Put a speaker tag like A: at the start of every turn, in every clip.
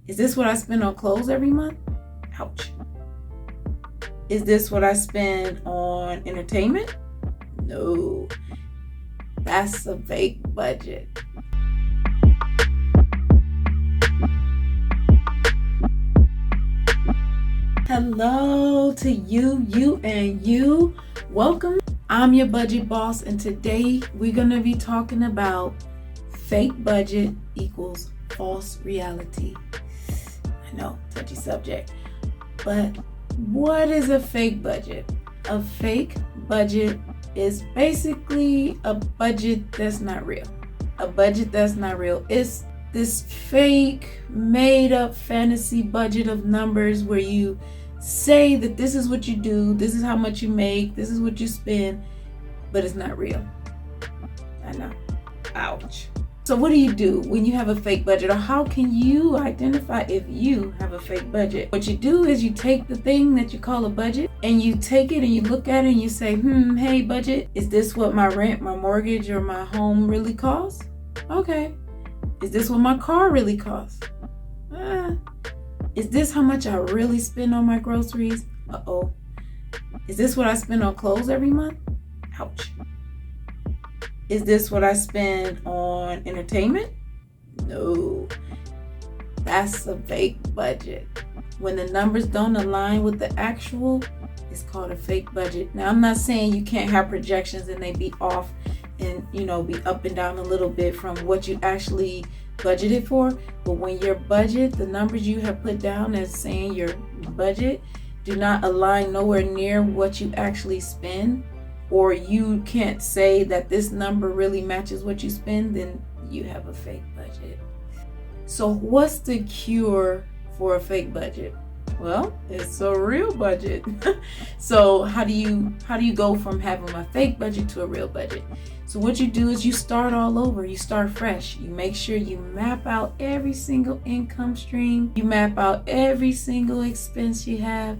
A: Is this what I spend on clothes every month? Ouch. Is this what I spend on entertainment? No. That's a fake budget. Hello to you and you. Welcome. I'm your budget boss, and today we're going to be talking about fake budget equals false reality. I know, touchy subject. But what is a fake budget? A fake budget is basically a budget that's not real. A budget that's not real. It's this fake, made up fantasy budget of numbers where you say that this is what you do, this is how much you make, this is what you spend, but it's not real. I know. Ouch. So what do you do when you have a fake budget, or how can you identify if you have a fake budget? What you do is you take the thing that you call a budget and you take it and you look at it and you say, hey budget, is this what my rent, my mortgage, or my home really costs? Okay. Is this what my car really costs? Is this how much I really spend on my groceries? Uh-oh. Is this what I spend on clothes every month? Ouch. Is this what I spend on entertainment? No. That's a fake budget. When the numbers don't align with the actual, it's called a fake budget. Now, I'm not saying you can't have projections and they be off and, be up and down a little bit from what you actually budgeted for. But when your budget, the numbers you have put down as saying your budget, do not align nowhere near what you actually spend, or you can't say that this number really matches what you spend, then you have a fake budget. So what's the cure for a fake budget? Well, it's a real budget. So how do you go from having a fake budget to a real budget? So what you do is you start all over. You start fresh. You make sure you map out every single income stream. You map out every single expense you have,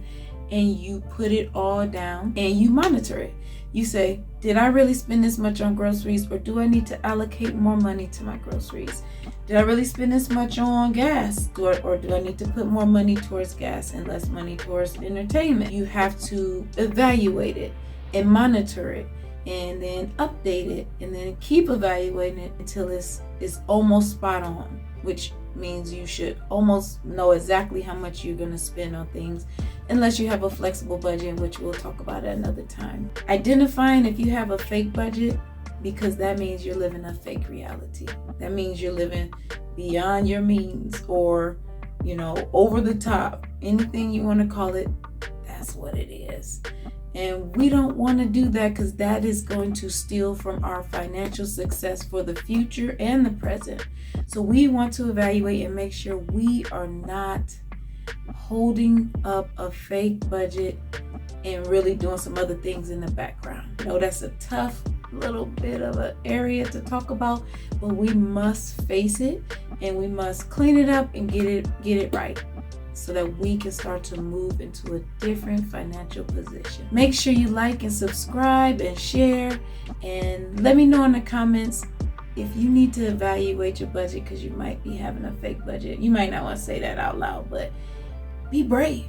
A: and you put it all down and you monitor it. You say, did I really spend this much on groceries, or do I need to allocate more money to my groceries? Did I really spend this much on gas, or do I need to put more money towards gas and less money towards entertainment? You have to evaluate it and monitor it, and then update it, and then keep evaluating it until it's almost spot on, which means you should almost know exactly how much you're going to spend on things, unless you have a flexible budget, which we'll talk about at another time. Identifying if you have a fake budget, because that means you're living a fake reality. That means you're living beyond your means, or over the top, anything you want to call it. That's what it is. And we don't want to do that, because that is going to steal from our financial success for the future and the present. So we want to evaluate and make sure we are not holding up a fake budget and really doing some other things in the background. That's a tough little bit of an area to talk about, but we must face it and we must clean it up and get it right, so that we can start to move into a different financial position. Make sure you like and subscribe and share, and let me know in the comments if you need to evaluate your budget, because you might be having a fake budget. You might not want to say that out loud, but be brave.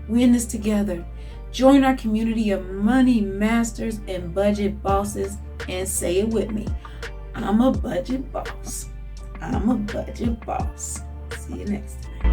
A: We're in this together. Join our community of money masters and budget bosses, and say it with me. I'm a budget boss. I'm a budget boss. See you next time.